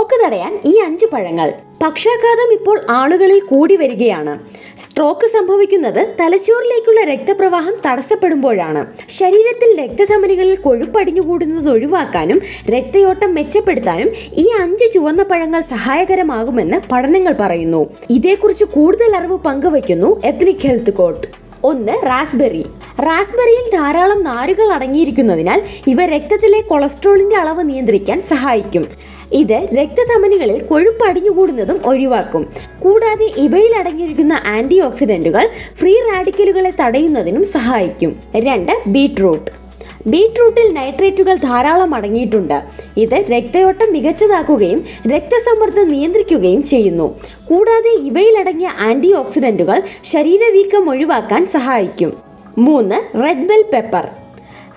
Stroke തടയാൻ ഈ 5 പഴങ്ങൾ. പക്ഷാഘാതം ഇപ്പോൾ ആളുകളിൽ കൂടി വരികയാണ്. സ്ട്രോക്ക് സംഭവിക്കുന്നത് തലച്ചോറിലേക്കുള്ള രക്തപ്രവാഹം തടസ്സപ്പെടുമ്പോഴാണ്. ശരീരത്തിൽ രക്തധമനികളിൽ കൊഴുപ്പടിഞ്ഞുകൂടുന്നത് ഒഴിവാക്കാനും രക്തയോട്ടം മെച്ചപ്പെടുത്താനും ഈ 5 ചുവന്ന പഴങ്ങൾ സഹായകരമാകുമെന്ന് പഠനങ്ങൾ പറയുന്നു. ഇതേക്കുറിച്ച് കൂടുതൽ അറിവ് പങ്കുവയ്ക്കുന്നു എത്നിക് ഹെൽത്ത് കോട്ട്. 1. റാസ്ബെറി. റാസ്ബെറിയിൽ ധാരാളം നാരുകൾ അടങ്ങിയിരിക്കുന്നതിനാൽ ഇവ രക്തത്തിലെ കൊളസ്ട്രോളിന്റെ അളവ് നിയന്ത്രിക്കാൻ സഹായിക്കും. ഇത് രക്തധമനികളിൽ കൊഴുപ്പ് അടിഞ്ഞുകൂടുന്നതും ഒഴിവാക്കും. കൂടാതെ ഇവയിൽ അടങ്ങിയിരിക്കുന്ന ആന്റി ഓക്സിഡന്റുകൾ ഫ്രീ റാഡിക്കലുകളെ തടയുന്നതിനും സഹായിക്കും. 2. ബീറ്റ്റൂട്ട്. ബീറ്റ്റൂട്ടിൽ നൈട്രേറ്റുകൾ ധാരാളം അടങ്ങിയിട്ടുണ്ട്. ഇത് രക്തയോട്ടം മികച്ചതാക്കുകയും രക്തസമ്മർദ്ദം നിയന്ത്രിക്കുകയും ചെയ്യുന്നു. കൂടാതെ ഇവയിലടങ്ങിയ ആന്റി ഓക്സിഡന്റുകൾ ശരീരവീക്കം ഒഴിവാക്കാൻ സഹായിക്കും. 3. Red bell pepper.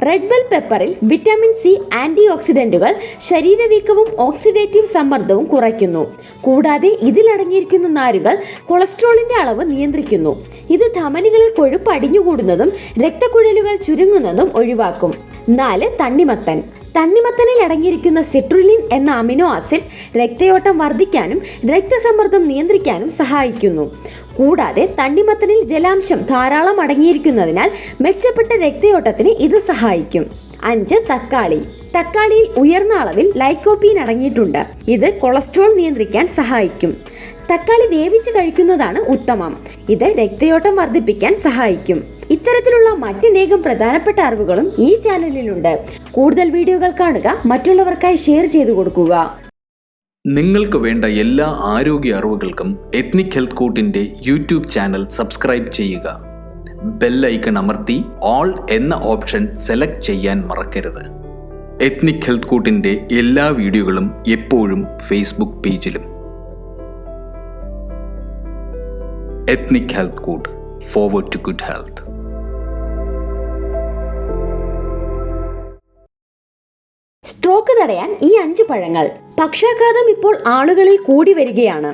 Red bell പെപ്പറിൽ വിറ്റാമിൻ സി ആന്റി ഓക്സിഡന്റുകൾ ശരീരവീക്കവും ഓക്സിഡേറ്റീവ് സമ്മർദ്ദവും കുറയ്ക്കുന്നു. കൂടാതെ ഇതിലടങ്ങിയിരിക്കുന്ന നാരുകൾ കൊളസ്ട്രോളിന്റെ അളവ് നിയന്ത്രിക്കുന്നു. ഇത് ധമനികളിൽ കൊഴുപ്പ് അടിഞ്ഞുകൂടുന്നതും രക്തക്കുഴലുകൾ ചുരുങ്ങുന്നതും ഒഴിവാക്കും. 4. തണ്ണിമത്തൻ. തണ്ണിമത്തനിൽ അടങ്ങിയിരിക്കുന്ന സിട്രുലിൻ എന്ന അമിനോ ആസിഡ് രക്തയോട്ടം വർദ്ധിക്കാനും രക്തസമ്മർദ്ദം നിയന്ത്രിക്കാനും സഹായിക്കുന്നു. കൂടാതെ തണ്ണിമത്തനിൽ ജലാംശം ധാരാളം അടങ്ങിയിരിക്കുന്നതിനാൽ മെച്ചപ്പെട്ട രക്തയോട്ടത്തിന് ഇത് സഹായിക്കും. 5. തക്കാളി. തക്കാളിയിൽ ഉയർന്ന അളവിൽ ലൈക്കോപ്പീൻ അടങ്ങിയിട്ടുണ്ട്. ഇത് കൊളസ്ട്രോൾ നിയന്ത്രിക്കാൻ സഹായിക്കും. തക്കാളി വേവിച്ച് കഴിക്കുന്നതാണ് ഉത്തമം. ഇത് രക്തയോട്ടം വർദ്ധിപ്പിക്കാൻ സഹായിക്കും. ഇത്തരത്തിലുള്ള മറ്റനേകം പ്രധാനപ്പെട്ട അറിവുകളും ഈ ചാനലിലുണ്ട്. കൂടുതൽ വീഡിയോകൾ കാണുക, മറ്റുള്ളവർക്കായി ഷെയർ ചെയ്തു കൊടുക്കുക. നിങ്ങൾക്ക് വേണ്ട എല്ലാ ആരോഗ്യ അറിവുകൾക്കും എത്നിക് ഹെൽത്ത് കോട്ടിന്റെ യൂട്യൂബ് ചാനൽ സബ്സ്ക്രൈബ് ചെയ്യുക. ബെൽ ഐക്കൺ അമർത്തി ഓൾ എന്ന ഓപ്ഷൻ സെലക്ട് ചെയ്യാൻ മറക്കരുത്. എത്നിക് ഹെൽത്ത് കോട്ടിന്റെ എല്ലാ വീഡിയോകളും എപ്പോഴും ഫേസ്ബുക്ക് പേജിലും. Ethnic health court, forward to good health. Stroke തടയാൻ ഈ 5 പഴങ്ങൾ. പക്ഷാഘാതം ഇപ്പോൾ ആളുകളിൽ കൂടി വരികയാണ്.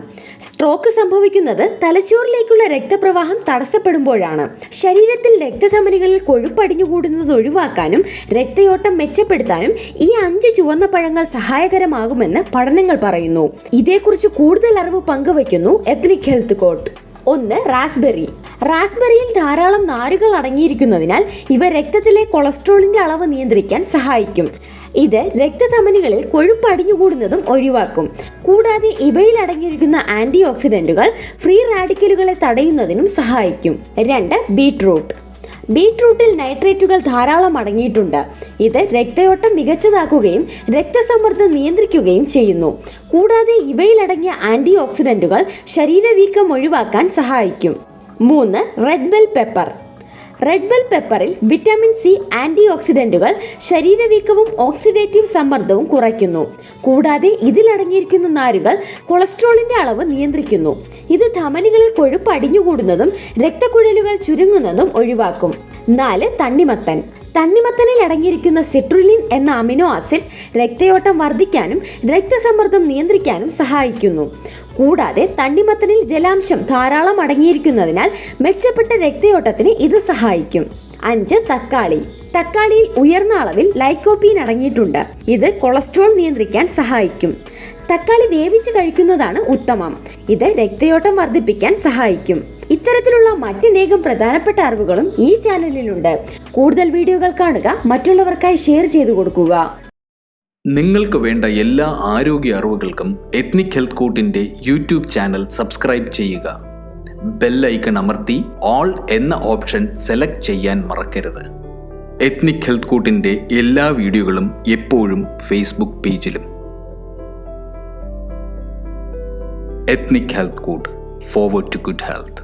സ്ട്രോക്ക് സംഭവിക്കുന്നത് തലച്ചോറിലേക്കുള്ള രക്തപ്രവാഹം തടസ്സപ്പെടുമ്പോഴാണ്. ശരീരത്തിൽ രക്തധമനികളിൽ കൊഴുപ്പടിഞ്ഞുകൂടുന്നത് ഒഴിവാക്കാനും രക്തയോട്ടം മെച്ചപ്പെടുത്താനും ഈ 5 ചുവന്ന പഴങ്ങൾ സഹായകരമാകുമെന്ന് പഠനങ്ങൾ പറയുന്നു. ഇതേക്കുറിച്ച് കൂടുതൽ അറിവ് പങ്കുവയ്ക്കുന്നു എത്നിക് ഹെൽത്ത് കോട്ട്. 1. റാസ്ബെറി. റാസ്ബെറിയിൽ ധാരാളം നാരുകൾ അടങ്ങിയിരിക്കുന്നതിനാൽ ഇവ രക്തത്തിലെ കൊളസ്ട്രോളിന്റെ അളവ് നിയന്ത്രിക്കാൻ സഹായിക്കും. ഇത് രക്തധമനികളിൽ കൊഴുപ്പ് അടിഞ്ഞുകൂടുന്നതും ഒഴിവാക്കും. കൂടാതെ ഇവയിൽ അടങ്ങിയിരിക്കുന്ന ആന്റി ഓക്സിഡന്റുകൾ ഫ്രീ റാഡിക്കലുകളെ തടയുന്നതിനും സഹായിക്കും. 2. ബീറ്റ്റൂട്ട്. ബീറ്റ്റൂട്ടിൽ നൈട്രേറ്റുകൾ ധാരാളം അടങ്ങിയിട്ടുണ്ട്. ഇത് രക്തയോട്ടം മികച്ചതാക്കുകയും രക്തസമ്മർദ്ദം നിയന്ത്രിക്കുകയും ചെയ്യുന്നു. കൂടാതെ ഇവയിലടങ്ങിയ ആന്റി ഓക്സിഡന്റുകൾ ശരീരവീക്കം ഒഴിവാക്കാൻ സഹായിക്കും. 3. Red bell pepper. Red bell പെപ്പറിൽ വിറ്റാമിൻ സി ആന്റി ഓക്സിഡന്റുകൾ ശരീരവീക്കവും ഓക്സിഡേറ്റീവ് സമ്മർദ്ദവും കുറയ്ക്കുന്നു. കൂടാതെ ഇതിലടങ്ങിയിരിക്കുന്ന നാരുകൾ കൊളസ്ട്രോളിന്റെ അളവ് നിയന്ത്രിക്കുന്നു. ഇത് ധമനികളിൽ കൊഴുപ്പ് അടിഞ്ഞുകൂടുന്നതും രക്തക്കുഴലുകൾ ചുരുങ്ങുന്നതും ഒഴിവാക്കും. 4. തണ്ണിമത്തൻ. തണ്ണിമത്തനിൽ അടങ്ങിയിരിക്കുന്ന സിട്രുലിൻ എന്ന അമിനോ ആസിഡ് രക്തയോട്ടം വർദ്ധിക്കാനും രക്തസമ്മർദ്ദം നിയന്ത്രിക്കാനും സഹായിക്കുന്നു. കൂടാതെ തണ്ണിമത്തനിൽ ജലാംശം ധാരാളം അടങ്ങിയിരിക്കുന്നതിനാൽ മെച്ചപ്പെട്ട രക്തയോട്ടത്തിന് ഇത് സഹായിക്കും. 5. തക്കാളി. തക്കാളിയിൽ ഉയർന്ന അളവിൽ ലൈക്കോപ്പീൻ അടങ്ങിയിട്ടുണ്ട്. ഇത് കൊളസ്ട്രോൾ നിയന്ത്രിക്കാൻ സഹായിക്കും. തക്കാളി വേവിച്ച് കഴിക്കുന്നതാണ് ഉത്തമം. ഇത് രക്തയോട്ടം വർദ്ധിപ്പിക്കാൻ സഹായിക്കും. ഇത്തരത്തിലുള്ള മറ്റനേകം പ്രധാനപ്പെട്ട അറിവുകളും ഈ ചാനലിലുണ്ട്. കൂടുതൽ വീഡിയോകൾ കാണുക, മറ്റുള്ളവർക്കായി ഷെയർ ചെയ്തു കൊടുക്കുക. നിങ്ങൾക്ക് വേണ്ട എല്ലാ ആരോഗ്യ അറിവുകൾക്കും എത്നിക് ഹെൽത്ത് കോട്ടിന്റെ യൂട്യൂബ് ചാനൽ സബ്സ്ക്രൈബ് ചെയ്യുക. ബെൽ ഐക്കൺ അമർത്തി ഓൾ എന്ന ഓപ്ഷൻ സെലക്ട് ചെയ്യാൻ മറക്കരുത്. എത്നിക് ഹെൽത്ത് കോട്ടിന്റെ എല്ലാ വീഡിയോകളും എപ്പോഴും ഫേസ്ബുക്ക് പേജിലും. Ethnic health court, forward to good health.